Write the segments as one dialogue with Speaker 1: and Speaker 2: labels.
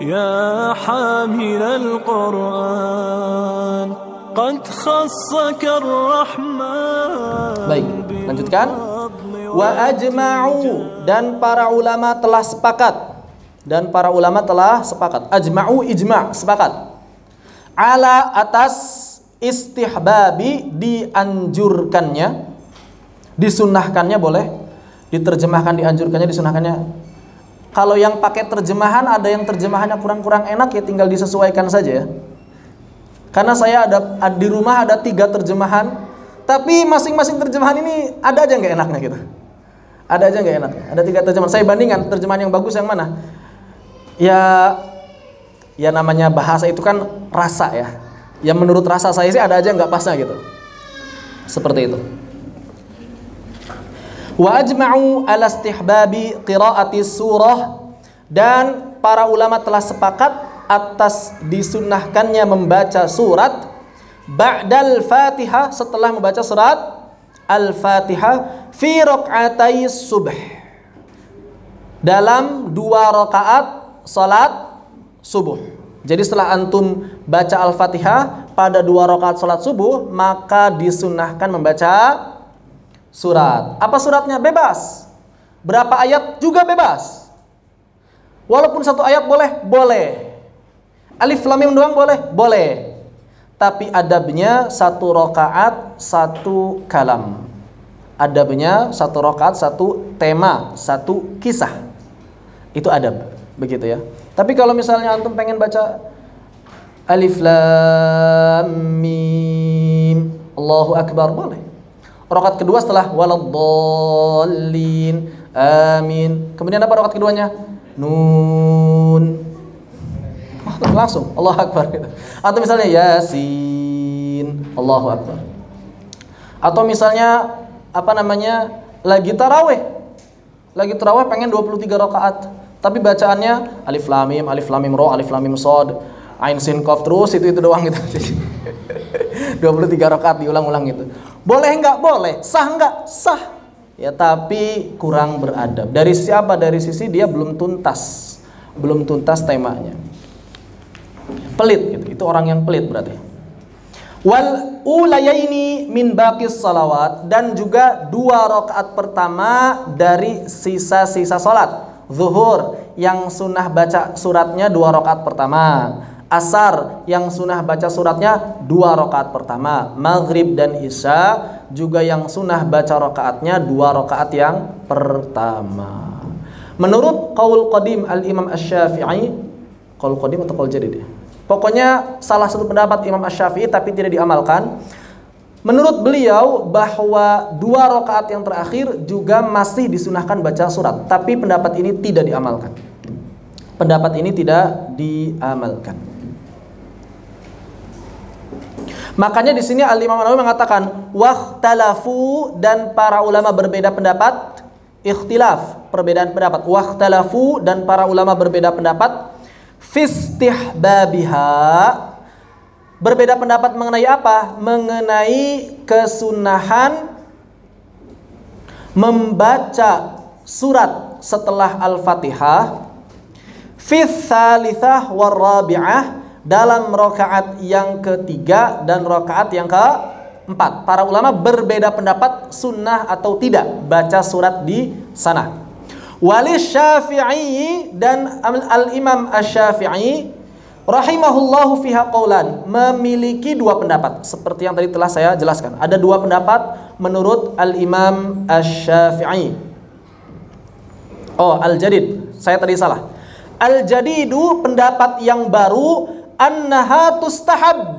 Speaker 1: يا حامل القرآن قد خصك الرحمن.
Speaker 2: Baik, lanjutkan. Wa ajma'u, dan para ulama telah sepakat. Dan para ulama telah sepakat. Ajma'u, ijma', sepakat. Ala, atas istihbabi, dianjurkannya, disunnahkannya boleh, diterjemahkan dianjurkannya, disunnahkannya. Kalau yang pakai terjemahan, ada yang terjemahannya kurang-kurang enak, ya tinggal disesuaikan saja ya. Karena saya ada di rumah ada 3 terjemahan, tapi masing-masing terjemahan ini ada aja nggak enaknya gitu. Ada aja nggak enaknya. Ada 3 terjemahan. Saya bandingkan terjemahan yang bagus yang mana. Ya namanya bahasa itu kan rasa ya. Yang menurut rasa saya sih ada aja nggak pasnya gitu. Seperti itu. Wa ajma'u ala istihbabi qiraati surah, dan para ulama telah sepakat atas disunnahkannya membaca surat ba'dal Fatihah, setelah membaca surat Al-Fatihah, fi raq'atai subh, dalam 2 rakaat salat subuh. Jadi setelah antum baca Al-Fatihah pada 2 rakaat salat subuh, maka disunnahkan membaca surat. Apa suratnya? Bebas. Berapa ayat juga bebas. Walaupun 1 ayat boleh? Boleh. Alif lam mim doang boleh? Boleh. Tapi adabnya 1 rakaat 1 kalam. Adabnya 1 rakaat 1 tema, 1 kisah. Itu adab, begitu ya. Tapi kalau misalnya antum pengen baca Alif lam mim Allahu akbar, boleh. Rakaat kedua setelah waladdallin amin. Kemudian apa rakaat keduanya? Nun. Langsung Allahu akbar gitu. Atau misalnya Yasin Allahu akbar. Atau misalnya lagi tarawih. Lagi tarawih pengen 23 rakaat, tapi bacaannya alif lam mim ra, alif lam mim shad, ain sin qaf, terus itu doang gitu. 23 rakaat diulang-ulang gitu. Boleh enggak? Boleh. Sah enggak? Sah. Ya, tapi kurang beradab. Dari siapa? Dari sisi dia belum tuntas temanya. Pelit gitu. Itu orang yang pelit berarti. Wal ulayaini min baqis salawat, dan juga 2 rakaat pertama dari sisa-sisa salat. Zuhur yang sunnah baca suratnya 2 rakaat pertama. Asar yang sunnah baca suratnya 2 rakaat pertama. Maghrib dan Isya juga yang sunnah baca rakaatnya 2 rakaat yang pertama. Menurut qaul qadim al-Imam Asy-Syafi'i, qaul qadim atau qaul jadid ya? Pokoknya salah satu pendapat Imam Asy-Syafi'i tapi tidak diamalkan. Menurut beliau bahwa 2 rakaat yang terakhir juga masih disunahkan baca surat, tapi pendapat ini tidak diamalkan. Pendapat ini tidak diamalkan. Makanya di sini Al-Imam Nawawi mengatakan waqtalafu, dan para ulama berbeda pendapat. Ikhtilaf, perbedaan pendapat. Waqtalafu, dan para ulama berbeda pendapat. Fistihbabiha, berbeda pendapat mengenai apa? Mengenai kesunahan membaca surat setelah Al-Fatihah fis salitsah war rabi'ah, dalam rakaat yang ketiga dan rakaat yang keempat. Para ulama berbeda pendapat sunnah atau tidak baca surat di sana. Wali Syafi'i, dan Al-Imam Asy-Syafi'i rahimahullahu fiha qaulan, memiliki 2 pendapat. Seperti yang tadi telah saya jelaskan, ada 2 pendapat menurut Al-Imam Asy-Syafi'i. Oh, Al-Jadid, saya tadi salah. Al-Jadidu, pendapat yang baru, annaha tustahab,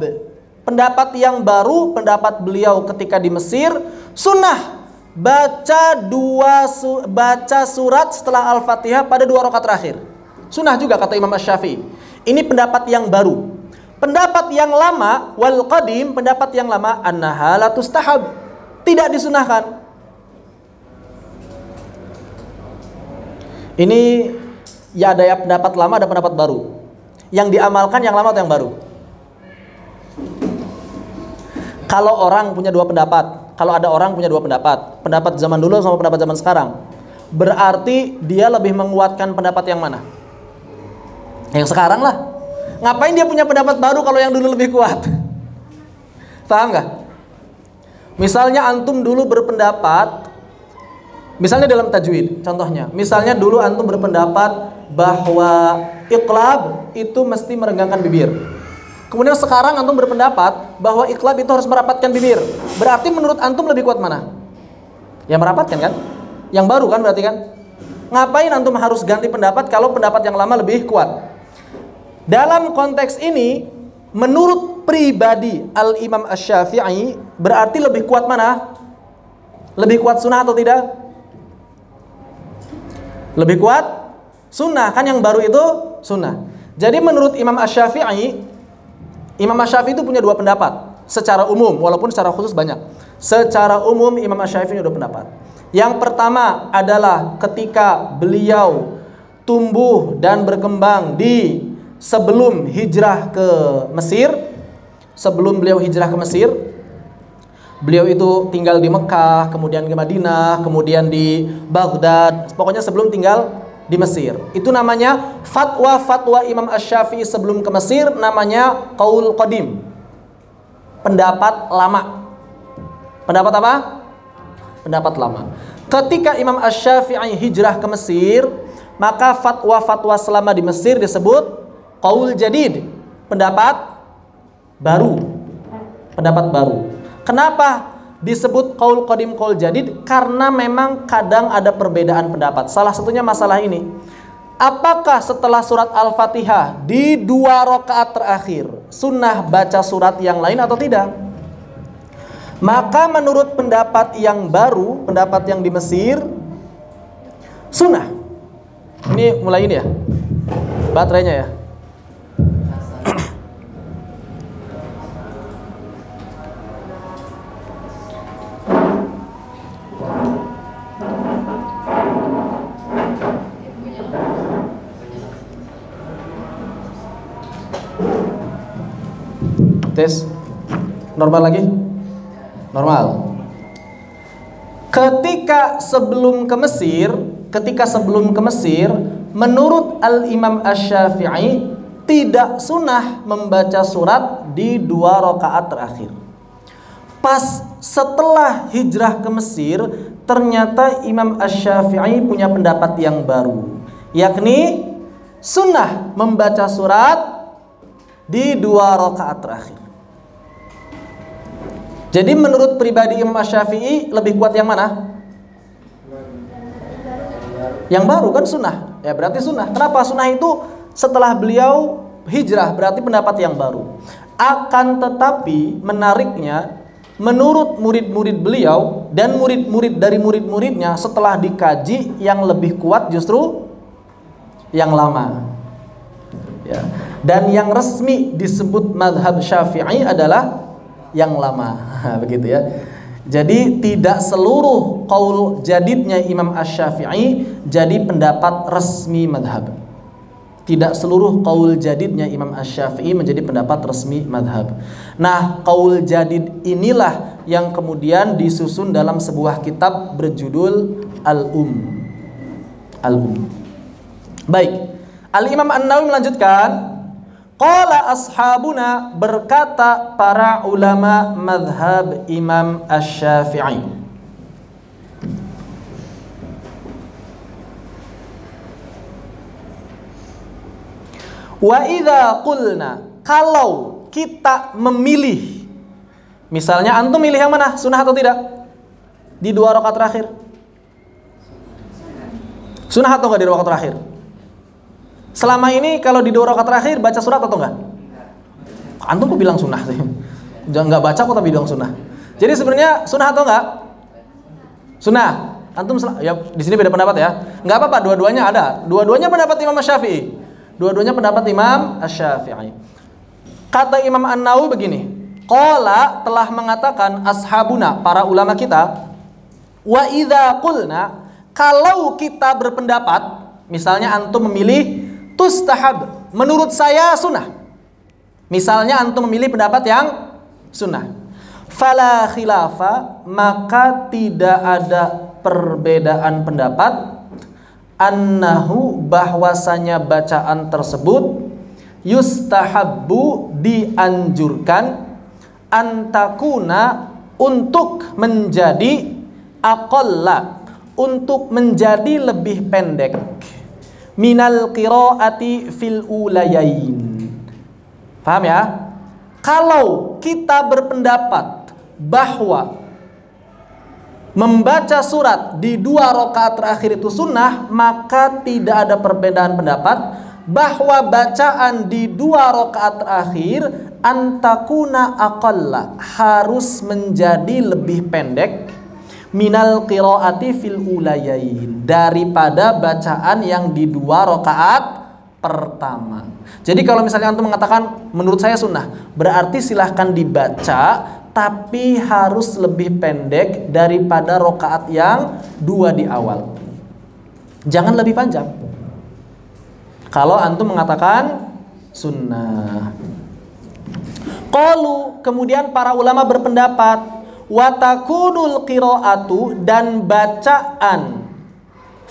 Speaker 2: pendapat yang baru, pendapat beliau ketika di Mesir, sunnah baca surat setelah Al-Fatihah pada 2 rakaat terakhir. Sunnah juga kata Imam Asy-Syafi'i. Ini pendapat yang baru. Pendapat yang lama, wal qadim, pendapat yang lama, annaha la tustahab, tidak disunahkan. Ini ya ada ya pendapat lama, ada pendapat baru. Yang diamalkan yang lama atau yang baru? Kalau orang punya 2 pendapat, kalau ada orang punya 2 pendapat, pendapat zaman dulu sama pendapat zaman sekarang, berarti dia lebih menguatkan pendapat yang mana? Yang sekarang lah. Ngapain dia punya pendapat baru kalau yang dulu lebih kuat? Paham nggak? Misalnya antum dulu berpendapat, misalnya dalam tajwid, contohnya, misalnya dulu antum berpendapat bahwa iqlab itu mesti meregangkan bibir. Kemudian sekarang antum berpendapat bahwa iqlab itu harus merapatkan bibir. Berarti menurut antum lebih kuat mana? Yang merapatkan kan? Yang baru kan berarti kan? Ngapain antum harus ganti pendapat kalau pendapat yang lama lebih kuat? Dalam konteks ini, menurut pribadi Al-Imam Asy-Syafi'i, berarti lebih kuat mana? Lebih kuat sunnah atau tidak? Lebih kuat sunnah, kan yang baru itu sunnah. Jadi menurut Imam Asy-Syafi'i, Imam Asy-Syafi'i itu punya dua pendapat secara umum, walaupun secara khusus banyak. Secara umum Imam Asy-Syafi'i punya dua pendapat. Yang pertama adalah ketika beliau tumbuh dan berkembang di sebelum hijrah ke Mesir, sebelum beliau hijrah ke Mesir, beliau itu tinggal di Mekah, kemudian ke Madinah, kemudian di Baghdad, pokoknya sebelum tinggal di Mesir. Itu namanya fatwa-fatwa Imam Asy-Syafi'i sebelum ke Mesir, namanya qaul qadim, pendapat lama. Pendapat apa? Pendapat lama. Ketika Imam Asy-Syafi'i hijrah ke Mesir, maka fatwa-fatwa selama di Mesir disebut qaul jadid, pendapat baru. Pendapat baru. Kenapa disebut qaul qadim, qaul jadid? Karena memang kadang ada perbedaan pendapat. Salah satunya masalah ini. Apakah setelah surat Al-Fatihah di 2 rakaat terakhir sunnah baca surat yang lain atau tidak? Maka menurut pendapat yang baru, pendapat yang di Mesir, sunnah. Ini mulai ini ya, baterainya ya. Tes. Normal lagi? Normal. Ketika sebelum ke Mesir, menurut Al-Imam Asy-Syafi'i tidak sunnah membaca surat di 2 rakaat terakhir. Pas setelah hijrah ke Mesir, ternyata Imam Asy-Syafi'i punya pendapat yang baru, yakni sunnah membaca surat di 2 rakaat terakhir. Jadi menurut pribadi Imam Asy-Syafi'i lebih kuat yang mana? Yang baru kan sunnah. Ya berarti sunnah. Kenapa? Sunnah itu setelah beliau hijrah, berarti pendapat yang baru. Akan tetapi menariknya, menurut murid-murid beliau dan murid-murid dari murid-muridnya, setelah dikaji yang lebih kuat justru yang lama. Ya. Dan yang resmi disebut madhab Syafi'i adalah yang lama. Begitu ya. Jadi tidak seluruh qaul jadidnya Imam Asy-Syafi'i jadi pendapat resmi madhab. Tidak seluruh qaul jadidnya Imam Asy-Syafi'i menjadi pendapat resmi madhab. Nah, qaul jadid inilah yang kemudian disusun dalam sebuah kitab berjudul Al-Um. Baik, Al-Imam An-Nawawi melanjutkan, qala ashabuna, berkata para ulama madhab Imam Asy-Syafi'i, wa idza qulna, kalau kita memilih, misalnya antum milih yang mana, sunnah atau tidak di 2 rakaat terakhir? Sunnah atau enggak di 2 rakaat terakhir? Selama ini kalau di 2 rakaat terakhir baca surat atau enggak? Antum kok bilang sunnah sih? Jangan enggak baca kok tapi bilang sunnah. Jadi sebenarnya sunnah atau enggak? Sunnah. Antum ya di sini beda pendapat ya. Enggak apa-apa, dua-duanya ada. Dua-duanya pendapat Imam Asy-Syafi'i. Dua-duanya pendapat Imam Asy-Syafi'i. Kata Imam An-Nawawi begini, qala, telah mengatakan ashabuna, para ulama kita, wa idza qulna, kalau kita berpendapat, misalnya antum memilih tustahab, menurut saya sunnah. Misalnya antum memilih pendapat yang sunnah. Fala khilafa, maka tidak ada perbedaan pendapat annahu bahwasanya bacaan tersebut yustahabbu dianjurkan antakuna untuk menjadi aqalla, untuk menjadi lebih pendek minal qiraati fil ulayain. Paham ya? Kalau kita berpendapat bahwa membaca surat di 2 rakaat terakhir itu sunnah, maka tidak ada perbedaan pendapat bahwa bacaan di 2 rakaat terakhir antakuna aqalla, harus menjadi lebih pendek minal qiraati fil ulayain, daripada bacaan yang di 2 rakaat pertama. Jadi kalau misalnya antum mengatakan menurut saya sunnah, berarti silahkan dibaca, tapi harus lebih pendek daripada rakaat yang 2 di awal. Jangan lebih panjang. Kalau antum mengatakan sunnah. Qalu, kemudian para ulama berpendapat, wa takunul qiraatu, dan bacaan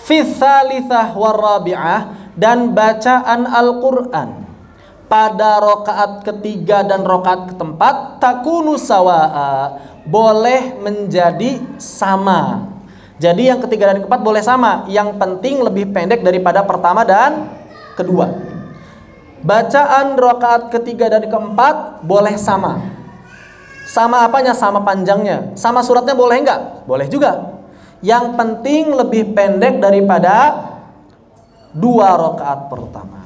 Speaker 2: fi tsalitsah war rabi'ah, dan bacaan Al-Qur'an pada rakaat ketiga dan rakaat keempat takunu sawa'a, boleh menjadi sama. Jadi yang ketiga dan keempat boleh sama, yang penting lebih pendek daripada pertama dan kedua. Bacaan rakaat ketiga dan keempat boleh sama. Sama apanya? Sama panjangnya. Sama suratnya boleh enggak? Boleh juga. Yang penting lebih pendek daripada 2 rakaat pertama.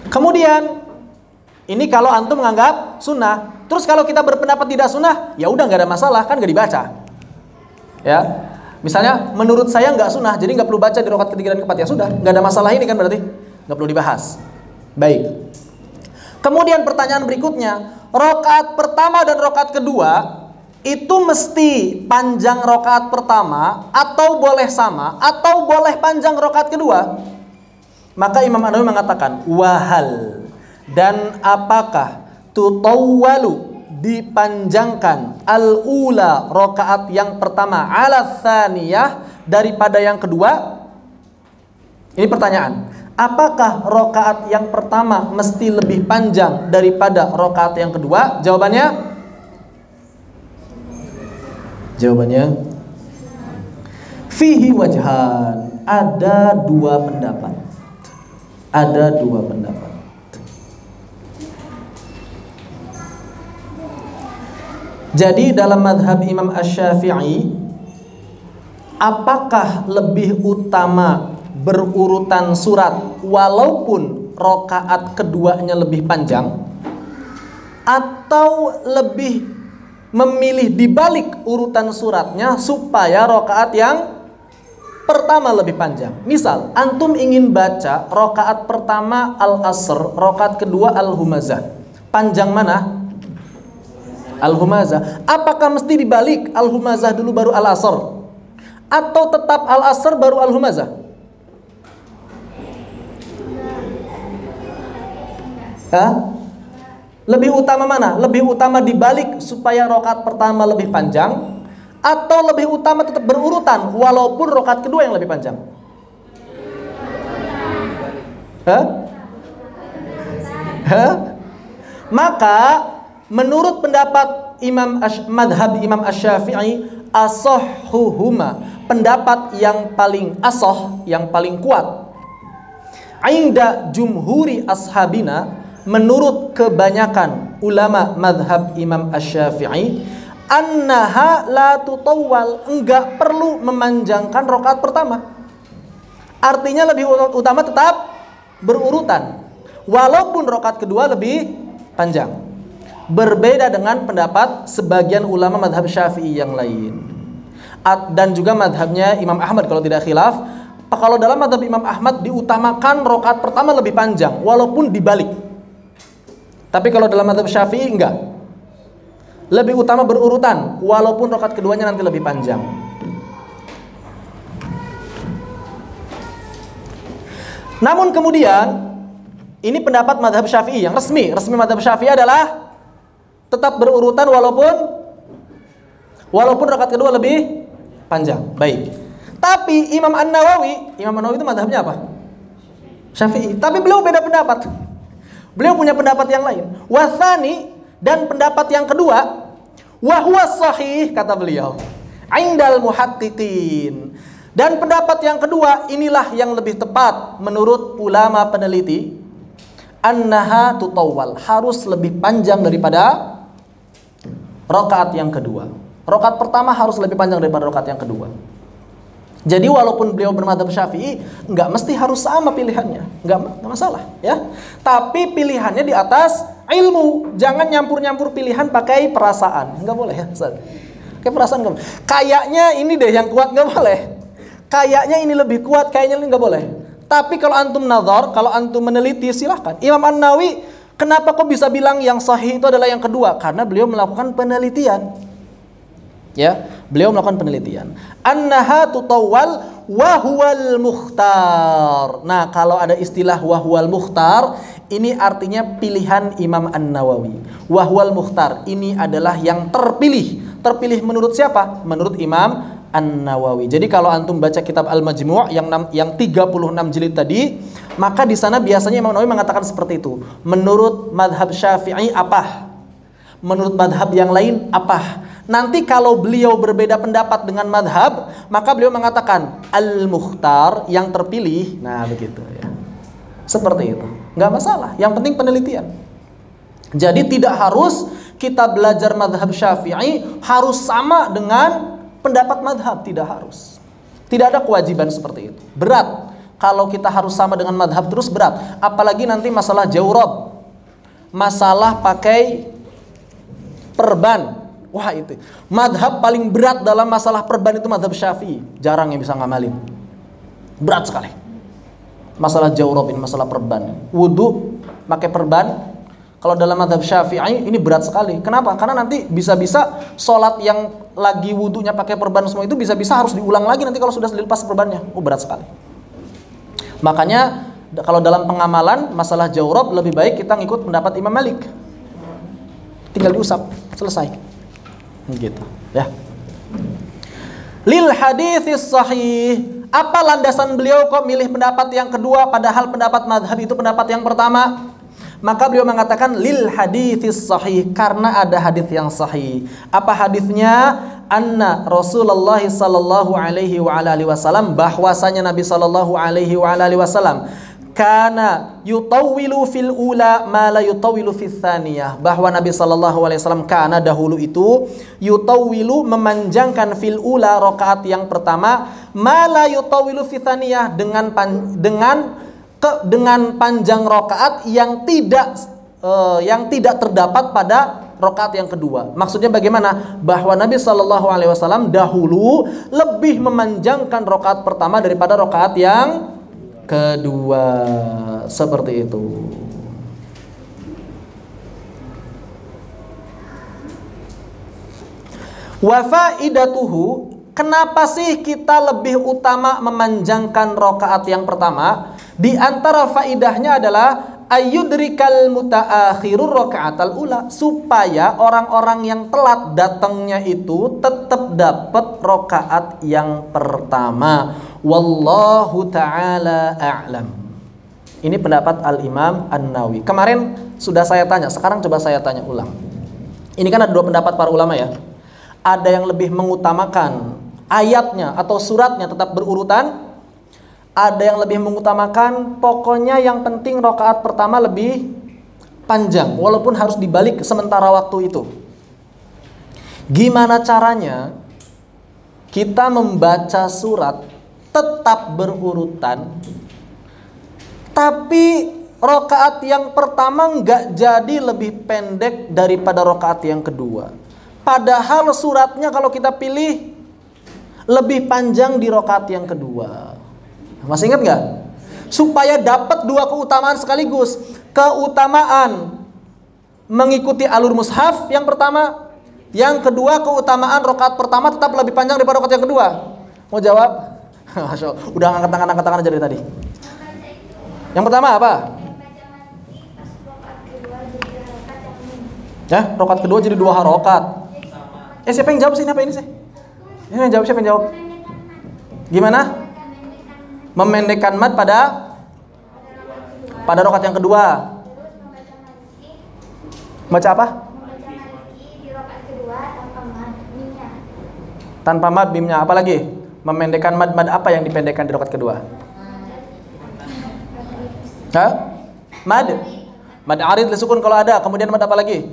Speaker 2: Kemudian ini kalau antum menganggap sunnah. Terus kalau kita berpendapat tidak sunnah, ya udah nggak ada masalah, kan nggak dibaca. Ya, misalnya menurut saya nggak sunnah, jadi nggak perlu baca di rakaat ketiga dan keempat, ya sudah, nggak ada masalah ini kan, berarti nggak perlu dibahas. Baik. Kemudian pertanyaan berikutnya, rakaat pertama dan rakaat kedua itu mesti panjang rakaat pertama, atau boleh sama, atau boleh panjang rakaat kedua? Maka Imam An-Nawawi mengatakan, wahal, dan apakah tutawwalu, dipanjangkan, al-ula, rakaat yang pertama, ala tsaniyah, daripada yang kedua? Ini pertanyaan. Apakah rakaat yang pertama mesti lebih panjang daripada rakaat yang kedua? Jawabannya fihi wajhan, ada 2 pendapat. Ada 2 pendapat. Jadi dalam madhab Imam Asy-Syafi'i, apakah lebih utama berurutan surat walaupun rakaat keduanya lebih panjang, atau lebih memilih dibalik urutan suratnya supaya rakaat yang pertama lebih panjang? Misal antum ingin baca rakaat pertama Al-Asr, rakaat kedua Al-Humazah, panjang mana? Al-Humazah. Apakah mesti dibalik Al-Humazah dulu baru Al-Asr, atau tetap Al-Asr baru Al-Humazah? Lebih utama mana? Lebih utama dibalik supaya rakaat pertama lebih panjang, atau lebih utama tetap berurutan walaupun rakaat kedua yang lebih panjang? Maka menurut pendapat madhab Imam Asy-Syafi'i, asahhuhuma, pendapat yang paling asah, yang paling kuat, inda jumhuri ashabina, menurut kebanyakan ulama madhab Imam Asy-Syafi'i, annaha la tutawwal, enggak perlu memanjangkan rakaat pertama. Artinya lebih utama tetap berurutan walaupun rakaat kedua lebih panjang. Berbeda dengan pendapat sebagian ulama madhab Syafi'i yang lain, dan juga madhabnya Imam Ahmad kalau tidak khilaf. Kalau dalam madhab Imam Ahmad diutamakan rakaat pertama lebih panjang walaupun dibalik. Tapi kalau dalam madhab Syafi'i enggak, lebih utama berurutan walaupun rakaat keduanya nanti lebih panjang. Namun kemudian ini pendapat madhab Syafi'i yang resmi madhab Syafi'i adalah tetap berurutan walaupun rakaat kedua lebih panjang. Baik. Tapi Imam An-Nawawi itu mazhabnya apa? Syafi'i. Tapi beliau beda pendapat. Beliau punya pendapat yang lain. Wasani, dan pendapat yang kedua, wa huwa sahih, kata beliau, indal muhaqqiqin. Dan pendapat yang kedua inilah yang lebih tepat menurut ulama peneliti, annaha tutawwal, harus lebih panjang daripada rakaat yang kedua. Rakaat pertama harus lebih panjang daripada rakaat yang kedua. Jadi walaupun beliau bermadzhab Syafi'i, nggak mesti harus sama pilihannya, nggak masalah, ya. Tapi pilihannya di atas ilmu, jangan nyampur-nyampur pilihan pakai perasaan, nggak boleh ya, Ustaz. Pakai perasaan nggak boleh. Kayaknya ini deh yang kuat, nggak boleh. Kayaknya ini lebih kuat, kayaknya ini nggak boleh. Tapi kalau antum nazar, kalau antum meneliti, silahkan. Imam An-Nawawi, kenapa kok bisa bilang yang sahih itu adalah yang kedua? Karena beliau melakukan penelitian. Ya, beliau melakukan penelitian. Annaha tutawwal wa huwal mukhtar. Nah, kalau ada istilah wa huwal mukhtar, ini artinya pilihan Imam An-Nawawi. Wa huwal mukhtar, ini adalah yang terpilih. Terpilih menurut siapa? Menurut Imam An-Nawawi. Jadi kalau antum baca kitab Al-Majmu' yang 36 jilid tadi, maka di sana biasanya Imam Nawawi mengatakan seperti itu. Menurut madhab Syafi'i apa? Menurut madhab yang lain apa? Nanti kalau beliau berbeda pendapat dengan madhab, maka beliau mengatakan al-mukhtar, yang terpilih. Nah begitu ya, seperti itu, nggak masalah. Yang penting penelitian. Jadi tidak harus kita belajar madhab Syafi'i harus sama dengan pendapat madhab, tidak harus. Tidak ada kewajiban seperti itu. Berat kalau kita harus sama dengan madhab, terus berat. Apalagi nanti masalah jawrab, masalah pakai perban. Wah itu, madhab paling berat dalam masalah perban itu madhab Syafi'i. Jarang yang bisa ngamalin, berat sekali. Masalah jawrab ini, masalah perban. Wudu pakai perban, kalau dalam madhab Syafi'i ini berat sekali. Kenapa? Karena nanti bisa-bisa sholat yang lagi wudunya pakai perban semua itu bisa-bisa harus diulang lagi nanti kalau sudah dilepas perbannya. Berat sekali. Makanya kalau dalam pengamalan masalah jawrab lebih baik kita ngikut pendapat Imam Malik. Tinggal diusap, selesai. Gitu ya. Lil haditsis sahih, apa landasan beliau kok milih pendapat yang kedua padahal pendapat madhab itu pendapat yang pertama? Maka beliau mengatakan lil haditsis sahih, karena ada hadis yang sahih. Apa hadisnya? Anna Rasulullah sallallahu alaihi wa alihi wasallam, bahwasanya Nabi sallallahu alaihi wa alihi wasallam kana yutawwilu fil ula ma la yutawwilu fis tsaniyah, bahwa Nabi sallallahu alaihi wasallam kana dahulu itu yutawwilu, memanjangkan fil ula, rakaat yang pertama, ma la yutawwilu fis tsaniyah, dengan panjang rakaat yang tidak terdapat pada rakaat yang kedua. Maksudnya bagaimana? Bahwa Nabi sallallahu alaihi wasallam dahulu lebih memanjangkan rakaat pertama daripada rakaat yang kedua, seperti itu. Wa faidatuhu, kenapa sih kita lebih utama memanjangkan rakaat yang pertama? Di antara faidahnya adalah ayyudrikal mutaakhirur rakaatal ula, supaya orang-orang yang telat datangnya itu tetap dapat rakaat yang pertama. Wallahu ta'ala a'lam. Ini pendapat Al-Imam An-Nawawi. Kemarin sudah saya tanya, sekarang coba saya tanya ulang. Ini kan ada dua pendapat para ulama ya. Ada yang lebih mengutamakan ayatnya atau suratnya tetap berurutan. Ada yang lebih mengutamakan pokoknya yang penting rakaat pertama lebih panjang, walaupun harus dibalik sementara waktu itu. Gimana caranya kita membaca surat tetap berurutan, tapi rakaat yang pertama nggak jadi lebih pendek daripada rakaat yang kedua? Padahal suratnya kalau kita pilih lebih panjang di rakaat yang kedua. Masih ingat nggak? Supaya dapat dua keutamaan sekaligus. Keutamaan mengikuti alur mushaf yang pertama, yang kedua keutamaan rakaat pertama tetap lebih panjang daripada rakaat yang kedua. Mau jawab? Udah angkat tangan aja dari tadi. Yang pertama apa? Ya, rakaat kedua jadi 2 rakaat. Siapa yang jawab sih? Apa ini sih? Ini yang jawab, siapa yang jawab? Gimana? Memendekkan mad pada rakaat yang kedua. Baca apa? Tanpa mad mimnya. Apa lagi? Memendekkan mad apa yang dipendekkan di rakaat kedua? Hah? Mad arid li sukun kalau ada. Kemudian mad apa lagi?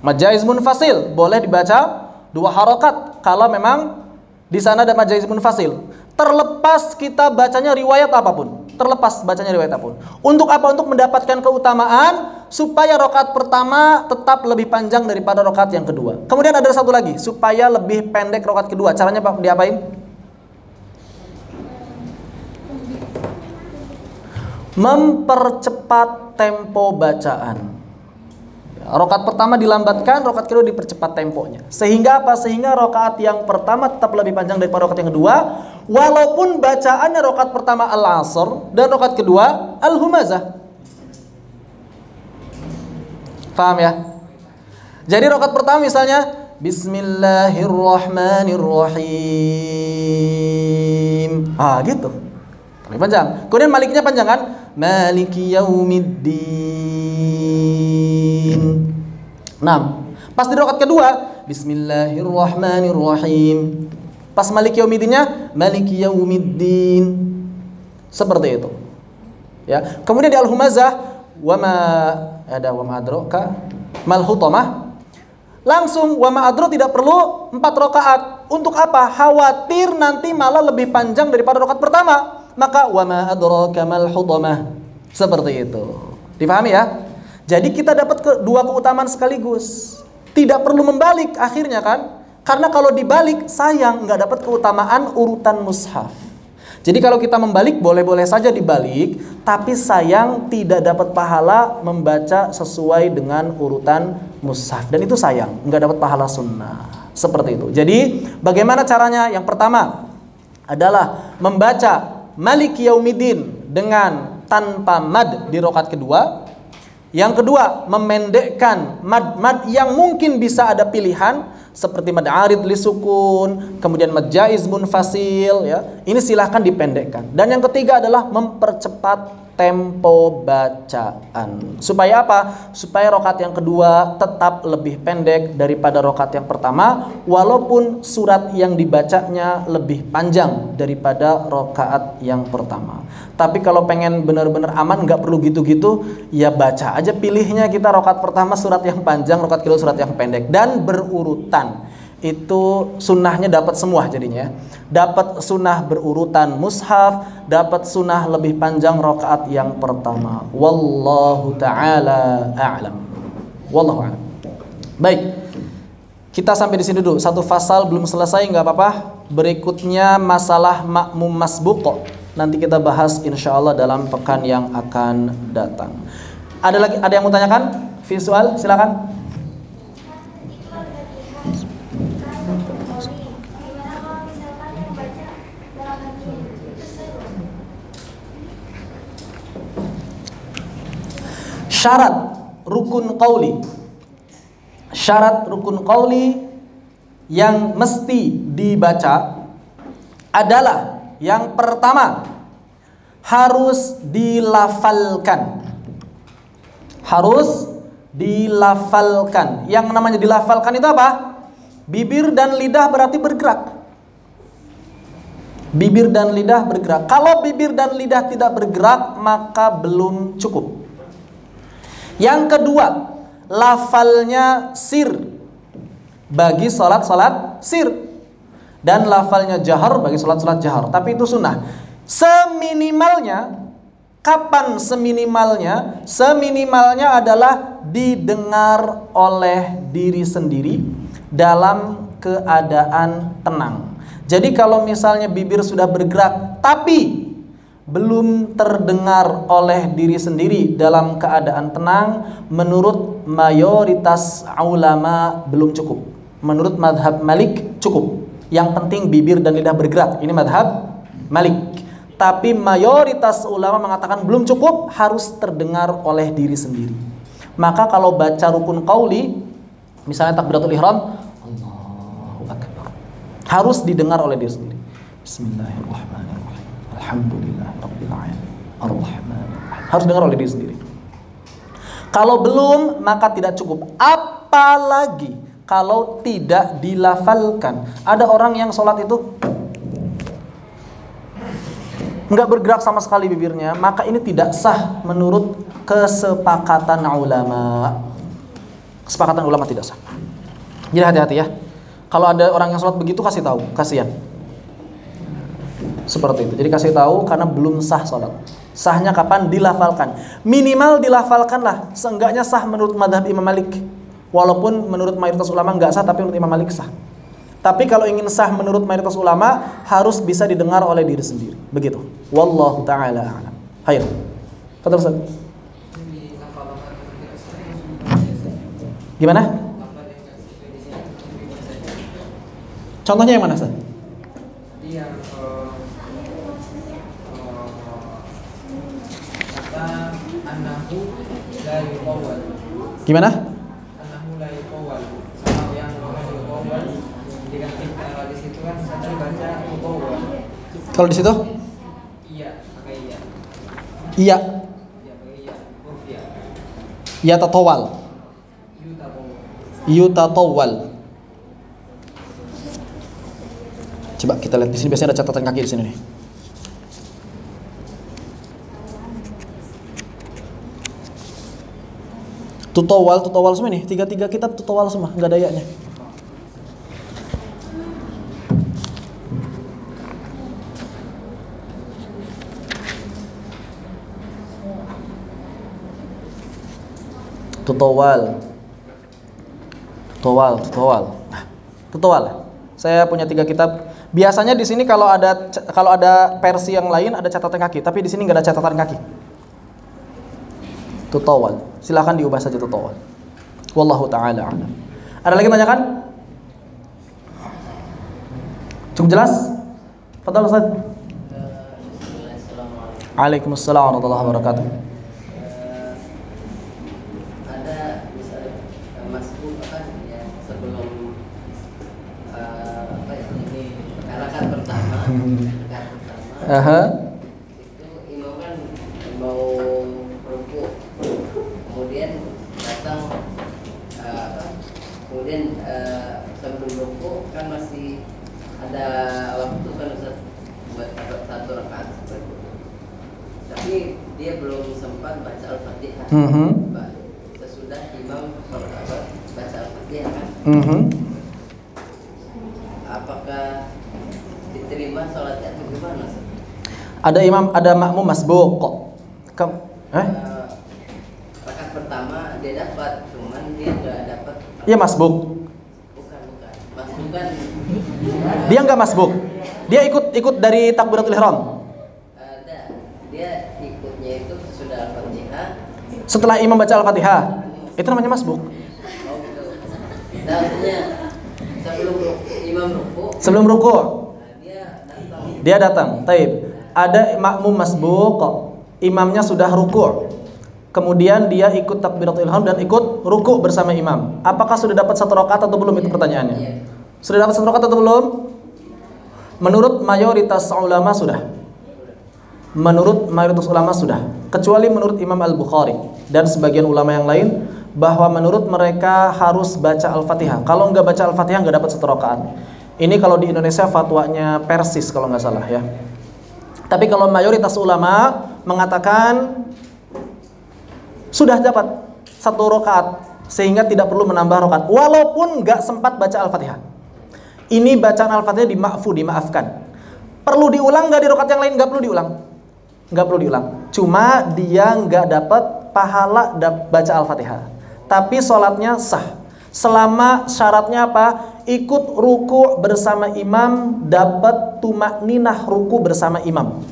Speaker 2: Mad jaiz munfasil. Boleh dibaca 2 harokat kalau memang di sana ada mad jaiz munfasil. Terlepas kita bacanya riwayat apapun. Terlepas bacanya riwayat apapun. Untuk apa? Untuk mendapatkan keutamaan supaya rakaat pertama tetap lebih panjang daripada rakaat yang kedua. Kemudian ada satu lagi, supaya lebih pendek rakaat kedua. Caranya Pak diapain? Mempercepat tempo bacaan. Rakaat pertama dilambatkan, rakaat kedua dipercepat temponya. Sehingga apa? Sehingga rakaat yang pertama tetap lebih panjang daripada rakaat yang kedua, walaupun bacaannya rakaat pertama al-asr dan rakaat kedua al-humazah. Paham ya? Jadi rakaat pertama misalnya Bismillahirrahmanirrahim. Gitu. Lebih panjang. Kemudian maliknya panjang kan? Maliki yaumiddin. 6. Pas di rakaat kedua, Bismillahirrahmanirrahim. Pas maliki yaumidinnya, Maliki yaumiddin. Seperti itu. Ya. Kemudian di al-humazah, wa ma adraka mal hutamah. Langsung wa ma adro tidak perlu 4 rakaat. Untuk apa? Khawatir nanti malah lebih panjang daripada rakaat pertama. Maka wa ma adraka mal hutamah. Seperti itu. Dipahami ya? Jadi kita dapat 2 keutamaan sekaligus. Tidak perlu membalik akhirnya kan? Karena kalau dibalik sayang nggak dapat keutamaan urutan mushaf. Jadi kalau kita membalik boleh-boleh saja dibalik, tapi sayang tidak dapat pahala membaca sesuai dengan urutan mushaf. Dan itu sayang, nggak dapat pahala sunnah. Seperti itu. Jadi bagaimana caranya? Yang pertama adalah membaca Maliki Yaumiddin dengan tanpa mad di rakaat kedua. Yang kedua, memendekkan mad-mad yang mungkin bisa ada pilihan seperti mad arid li sukun, kemudian mad jaiz munfasil ya. Ini silahkan dipendekkan. Dan yang ketiga adalah mempercepat tempo bacaan. Supaya apa? Supaya rakaat yang kedua tetap lebih pendek daripada rakaat yang pertama, walaupun surat yang dibacanya lebih panjang daripada rakaat yang pertama. Tapi kalau pengen benar-benar aman, nggak perlu gitu-gitu, ya baca aja pilihnya kita rakaat pertama surat yang panjang, rakaat kedua surat yang pendek, dan berurutan. Itu sunnahnya dapat semua jadinya. Dapat sunnah berurutan mushaf, dapat sunnah lebih panjang rakaat yang pertama. Wallahu ta'ala a'lam. Wallahu a'lam. Baik. Kita sampai di sini dulu. Satu fasal belum selesai, nggak apa-apa. Berikutnya masalah makmum masbuq. Nanti kita bahas insyaallah dalam pekan yang akan datang. Ada yang mau tanyakan? Visual, silakan. Syarat rukun qauli. Syarat rukun qauli yang mesti dibaca adalah yang pertama, harus dilafalkan. Harus dilafalkan. Yang namanya dilafalkan itu apa? Bibir dan lidah berarti bergerak. Bibir dan lidah bergerak. Kalau bibir dan lidah tidak bergerak, maka belum cukup. Yang kedua, lafalnya sir bagi salat-salat sir, dan lafalnya jahar bagi salat-salat jahar. Tapi itu sunnah. Seminimalnya, kapan seminimalnya? Seminimalnya adalah didengar oleh diri sendiri dalam keadaan tenang. Jadi kalau misalnya bibir sudah bergerak tapi belum terdengar oleh diri sendiri dalam keadaan tenang, menurut mayoritas ulama belum cukup. Menurut madhab Malik cukup. Yang penting bibir dan lidah bergerak. Ini madhab Malik. Tapi mayoritas ulama mengatakan belum cukup, harus terdengar oleh diri sendiri. Maka kalau baca rukun qauli, misalnya takbiratul ihram, Allahu Akbar, harus didengar oleh diri sendiri. Bismillahirrahmanirrahim. Alhamdulillahirabbil alamin. Ar-Rahmanir-Rahim. Harus dengar oleh diri sendiri. Kalau belum, maka tidak cukup. Apalagi kalau tidak dilafalkan. Ada orang yang sholat itu nggak bergerak sama sekali bibirnya, maka ini tidak sah menurut kesepakatan ulama. Kesepakatan ulama tidak sah. Jadi hati-hati ya. Kalau ada orang yang sholat begitu, kasih tahu, kasihan. Seperti itu. Jadi kasih tahu karena belum sah sholat. Sahnya kapan? Dilafalkan. Minimal dilafalkanlah. Seenggaknya sah menurut madhab Imam Malik. Walaupun menurut mayoritas ulama nggak sah, tapi menurut Imam Malik sah. Tapi kalau ingin sah menurut mayoritas ulama, harus bisa didengar oleh diri sendiri. Begitu. Wallahu ta'ala a'lam. Hayr. Kata Ustaz. Gimana? Contohnya yang mana, Ustaz? Gimana?
Speaker 3: Anahu la yuqawwal. Sama yang yuqawwal diganti kalau di situ kan saya baca yuqawwal.
Speaker 2: Kalau di situ?
Speaker 3: Iya, pakai iya.
Speaker 2: Iya.
Speaker 3: Iya, pakai iya. Huruf iya.
Speaker 2: Ya tatawal.
Speaker 3: Yutabawwal.
Speaker 2: Yutatawal. Coba kita lihat di sini, biasanya ada catatan kaki di sini nih. Tutawal semua nih, tiga kitab tutawal semua, nggak ada ya-nya. Tutawal. Saya punya 3 kitab. Biasanya di sini kalau ada versi yang lain ada catatan kaki, tapi di sini nggak ada catatan kaki. Tutawal. Silakan diubah saja tutawal. Wallahu ta'ala a'lam. Ada lagi tanyakan? Cukup jelas? Fadhal Ustaz. Waalaikumsalam warahmatullahi wabarakatuh.
Speaker 4: Ada misalnya masbuk kan ya sebelum ini rakaat pertama. Itu imam kan mau rukuk, kemudian datang sebelum rukuk kan masih ada waktu kan Ustaz buat satu rakaat seperti itu. Tapi dia belum sempat baca Al-Fatihah. Sesudah imam baca Al-Fatihah kan. Apakah diterima sholatnya atau gimana?
Speaker 2: Ada makmum masbuk kok.
Speaker 4: Rakaat pertama dia dapat, cuman dia nggak dapat.
Speaker 2: Iya masbuk.
Speaker 4: Bukan. Masbuk kan.
Speaker 2: Dia nggak masbuk. Dia ikut dari takbiratul ihram.
Speaker 4: Dia ikutnya itu sesudah Al-Fatihah.
Speaker 2: Setelah imam baca Al-Fatihah, itu namanya masbuk.
Speaker 4: Oh gitu. Maksudnya sebelum ruku.
Speaker 2: Dia datang. Taib. Ada makmum masbuk, imamnya sudah ruku'. Kemudian dia ikut takbiratul ihram dan ikut ruku' bersama imam. Apakah sudah dapat 1 rakaat atau belum, itu pertanyaannya? Sudah dapat 1 rakaat atau belum? Menurut mayoritas ulama sudah. Kecuali menurut Imam Al-Bukhari dan sebagian ulama yang lain, bahwa menurut mereka harus baca Al-Fatihah. Kalau nggak baca Al-Fatihah nggak dapat 1 rakaat. Ini kalau di Indonesia fatwanya Persis kalau nggak salah ya. Tapi kalau mayoritas ulama mengatakan sudah dapat 1 rakaat sehingga tidak perlu menambah rakaat walaupun nggak sempat baca Al-Fatihah. Ini bacaan Al-Fatihah dimaafkan. Perlu diulang nggak di rakaat yang lain? Nggak perlu diulang. Cuma dia nggak dapat pahala baca Al-Fatihah. Tapi sholatnya sah. Selama syaratnya apa? Ikut ruku bersama imam, dapat tumakninah ruku bersama imam.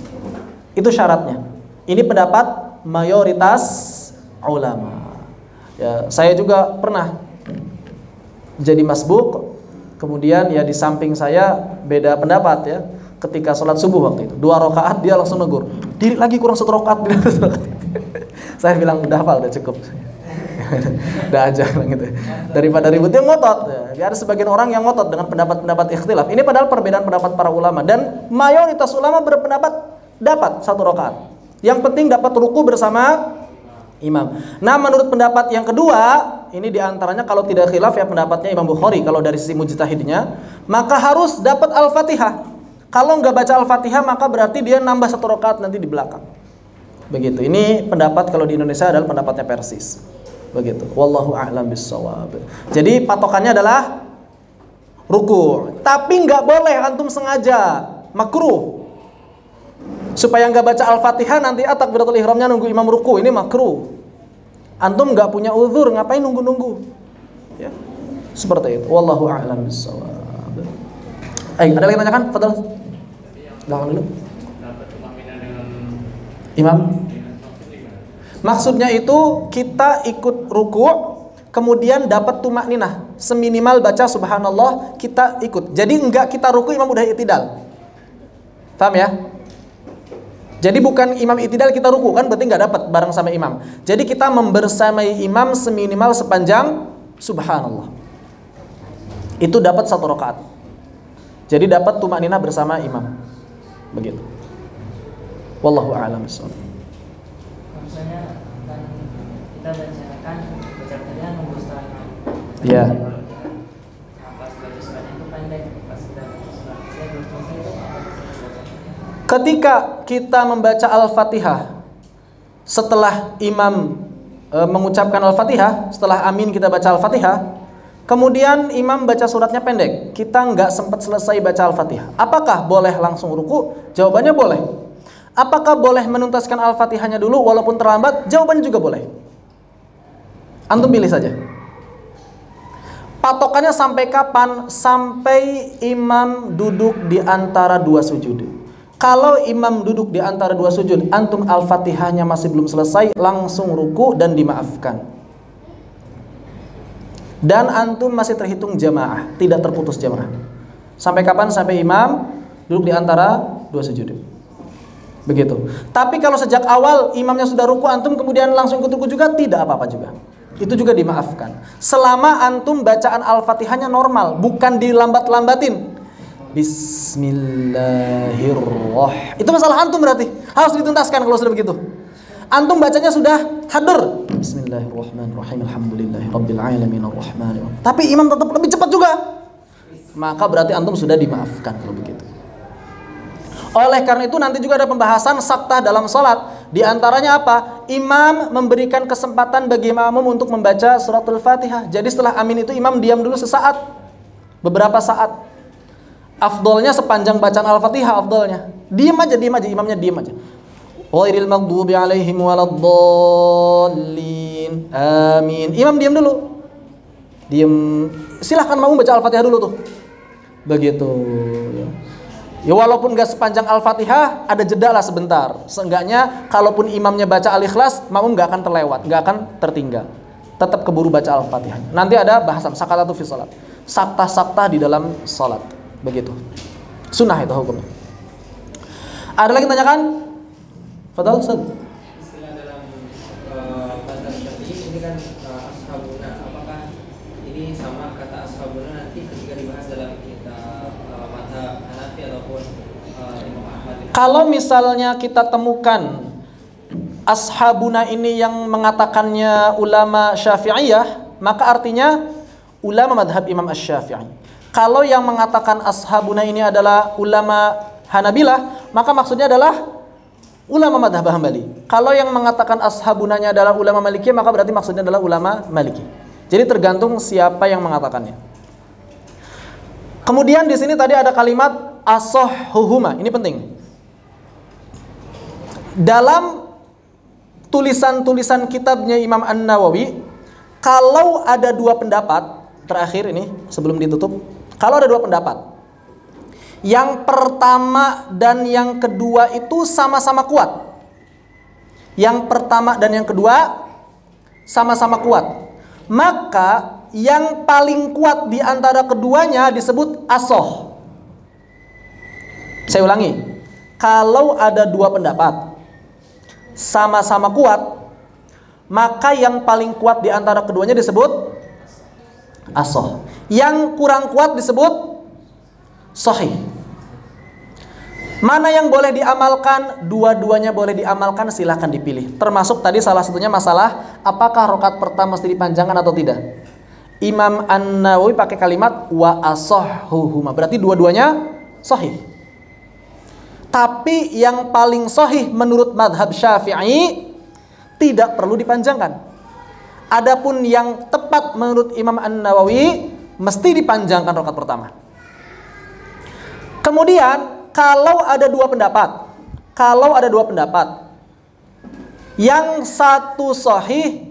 Speaker 2: Itu syaratnya. Ini pendapat mayoritas ulama. Ya, saya juga pernah jadi masbuk. Kemudian ya di samping saya beda pendapat ya. Ketika sholat subuh waktu itu 2 rakaat dia langsung negur, diri lagi kurang 1 rakaat. Saya bilang udah hafal, udah cukup. Udah aja gitu. Daripada ribut dia ngotot. Ya, ada sebagian orang yang ngotot dengan pendapat-pendapat ikhtilaf. Ini padahal perbedaan pendapat para ulama dan mayoritas ulama berpendapat dapat 1 rakaat. Yang penting dapat ruku bersama imam. Nah, menurut pendapat yang kedua, ini diantaranya kalau tidak khilaf ya pendapatnya Imam Bukhari. Kalau dari sisi mujtahidnya, maka harus dapat Al-Fatihah. Kalau nggak baca Al-Fatihah, maka berarti dia nambah 1 rakaat nanti di belakang. Begitu. Ini pendapat kalau di Indonesia adalah pendapatnya Persis. Begitu. Wallahu a'lam bissawab. Jadi patokannya adalah ruku. Tapi nggak boleh antum sengaja, makruh. Supaya nggak baca Al-Fatihah nanti takbiratul ihramnya nunggu imam ruku, ini makruh. Antum nggak punya uzur, ngapain nunggu-nunggu? Ya. Seperti itu. Wallahu a'lam bissawab. Ada lagi tanyakan? Fadal. Belakang dulu. Imam. Maksudnya itu kita ikut ruku, kemudian dapat tumakninah, seminimal baca subhanallah kita ikut. Jadi enggak kita ruku imam udah i'tidal. Paham ya? Jadi bukan imam i'tidal kita ruku kan berarti enggak dapat bareng sama imam. Jadi kita membersamai imam seminimal sepanjang subhanallah. Itu dapat 1 rakaat. Jadi dapat tumakninah bersama imam. Begitu. Wallahu a'lam bishawab.
Speaker 3: Misalnya kan kita baca Fatihah nunggu setengah.
Speaker 2: Iya.
Speaker 3: Pas baca suratnya itu pendek, pas sudah baca suratnya belum selesai itu apa?
Speaker 2: Ketika kita membaca Al-Fatihah setelah imam mengucapkan Al-Fatihah, setelah amin kita baca Al-Fatihah, kemudian imam baca suratnya pendek, kita nggak sempat selesai baca Al-Fatihah. Apakah boleh langsung ruku? Jawabannya boleh. Apakah boleh menuntaskan Al-Fatihahnya dulu walaupun terlambat? Jawabannya juga boleh. Antum pilih saja. Patokannya sampai kapan? Sampai imam duduk di antara 2 sujud. Kalau imam duduk di antara 2 sujud, antum Al-Fatihahnya masih belum selesai, langsung ruku dan dimaafkan. Dan antum masih terhitung jamaah, tidak terputus jamaah. Sampai kapan? Sampai imam duduk di antara 2 sujud. Begitu. Tapi kalau sejak awal imamnya sudah ruku, antum kemudian langsung ikut ruku juga, tidak apa-apa juga. Itu juga dimaafkan. Selama antum bacaan Al-Fatihahnya normal, bukan dilambat-lambatin. Bismillahirrahmanirrahim. Itu masalah antum berarti. Harus dituntaskan kalau sudah begitu. Antum bacanya sudah hadir. Bismillahirrahmanirrahim. Alhamdulillahirabbil alamin arrahmanir rahim. Tapi imam tetap lebih cepat juga. Maka berarti antum sudah dimaafkan kalau begitu. Oleh karena itu nanti juga ada pembahasan saktah dalam salat. Di antaranya apa? Imam memberikan kesempatan bagi makmum untuk membaca suratul Fatihah. Jadi setelah amin itu imam diam dulu sesaat, beberapa saat. Afdolnya sepanjang bacaan Al-Fatihah afdolnya. Diam aja, imamnya diam aja. Ghairil maghdubi alaihim waladdallin. Amin. Imam diam dulu. Diam. Silahkan makmum baca Al-Fatihah dulu tuh. Begitu. Ya walaupun gak sepanjang Al-Fatihah, ada jeda lah sebentar. Seenggaknya kalaupun imamnya baca Al-Ikhlas, makmum gak akan terlewat, gak akan tertinggal. Tetap keburu baca Al-Fatihah. Nanti ada bahasan sakatatu fi salat. Saktah-saktah di dalam salat. Begitu. Sunnah itu hukumnya. Ada lagi tanyakan? Fadal, Ustaz.
Speaker 3: Istilah dalam bahasa Syafi'i ini kan ashabuna. Apakah ini sama kata ashabuna nanti ketika dibahas dalam kitab mazhab Hanafi ataupun Imam Ahmad?
Speaker 2: Kalau misalnya kita temukan ashabuna ini yang mengatakannya ulama Syafi'iyah, maka artinya ulama madhab Imam Asy-Syafi'i. Kalau yang mengatakan ashabuna ini adalah ulama Hanabilah, maka maksudnya adalah ulama madhab Hambali. Kalau yang mengatakan ashabunanya adalah ulama Maliki, maka berarti maksudnya adalah ulama Maliki. Jadi tergantung siapa yang mengatakannya. Kemudian di sini tadi ada kalimat asahhuhuma. Ini penting. Dalam tulisan-tulisan kitabnya Imam An-Nawawi, kalau ada 2 pendapat, terakhir ini sebelum ditutup, kalau ada 2 pendapat, yang pertama dan yang kedua itu sama-sama kuat. Yang pertama dan yang kedua sama-sama kuat. Maka yang paling kuat di antara keduanya disebut asoh. Saya ulangi. Kalau ada 2 pendapat sama-sama kuat, maka yang paling kuat di antara keduanya disebut as-sahih. Yang kurang kuat disebut sahih. Mana yang boleh diamalkan? Dua-duanya boleh diamalkan, silahkan dipilih. Termasuk tadi salah satunya masalah apakah rakaat pertama mesti dipanjangkan atau tidak. Imam An-Nawawi pakai kalimat wa asahhuhuma, berarti dua-duanya sahih. Tapi yang paling sahih menurut madhab Syafi'i tidak perlu dipanjangkan. Adapun yang tepat menurut Imam An-Nawawi mesti dipanjangkan rakaat pertama. Kemudian kalau ada dua pendapat, yang satu sahih,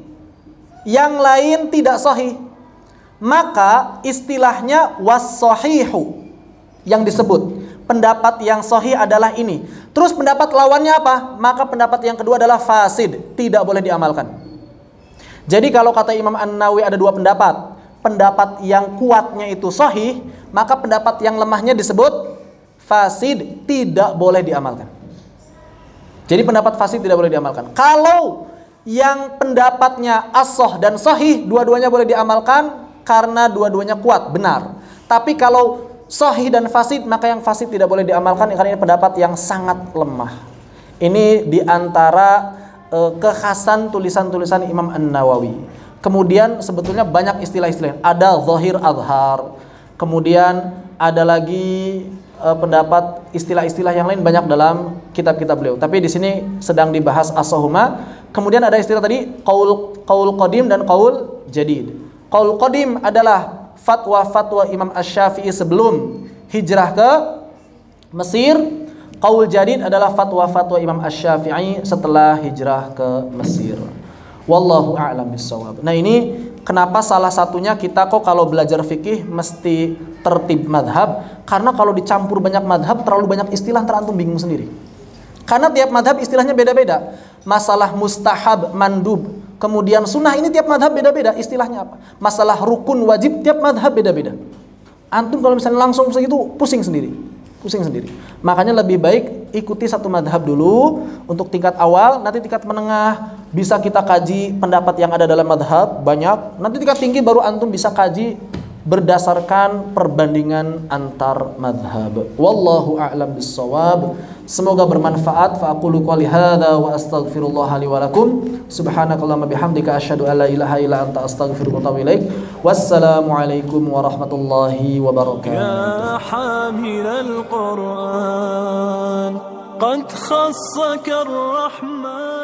Speaker 2: yang lain tidak sahih, maka istilahnya was-sahihu yang disebut. Pendapat yang sahih adalah ini. Terus pendapat lawannya apa? Maka pendapat yang kedua adalah fasid, tidak boleh diamalkan. Jadi kalau kata Imam An-Nawawi ada dua pendapat, pendapat yang kuatnya itu sahih, maka pendapat yang lemahnya disebut fasid, tidak boleh diamalkan. Jadi pendapat fasid tidak boleh diamalkan. Kalau yang pendapatnya as-sah dan sahih, dua-duanya boleh diamalkan karena dua-duanya kuat, benar. Tapi kalau sahih dan fasid, maka yang fasid tidak boleh diamalkan karena ini pendapat yang sangat lemah. Ini diantara kekhasan tulisan-tulisan Imam An-Nawawi. Kemudian sebetulnya banyak istilah-istilah. Ada zahir azhar. Kemudian ada lagi pendapat istilah-istilah yang lain banyak dalam kitab-kitab beliau. Tapi di sini sedang dibahas as-sahuma. Kemudian ada istilah tadi qaul qadim dan qaul jadid. Qaul qadim adalah fatwa-fatwa Imam Asy-Syafi'i sebelum hijrah ke Mesir. Qaul jadid adalah fatwa-fatwa Imam Asy-Syafi'i setelah hijrah ke Mesir. Wallahu a'lam bissawab. Nah, ini kenapa salah satunya kita kok kalau belajar fikih mesti tertib madhab, karena kalau dicampur banyak madhab terlalu banyak istilah, antum bingung sendiri. Karena tiap madhab istilahnya beda-beda. Masalah mustahab, mandub, kemudian sunnah, ini tiap madhab beda-beda istilahnya apa. Masalah rukun, wajib, tiap madhab beda-beda. Antum kalau misalnya langsung segitu pusing sendiri. Makanya lebih baik ikuti satu madhab dulu untuk tingkat awal. Nanti tingkat menengah bisa kita kaji pendapat yang ada dalam madhab banyak. Nanti tingkat tinggi baru antum bisa kaji berdasarkan perbandingan antar madhab. Wallahu a'lam bissawab. Semoga bermanfaat. Fa aqulu qouli hadza wa astaghfirullah li wa lakum. Subhanakallahumma bihamdika asyhadu an la ilaha illa anta astaghfiruka wa atubu ilaik. Wassalamu alaikum warahmatullahi wabarakatuh.
Speaker 1: يا حامل القرآن قد خصك الرحمن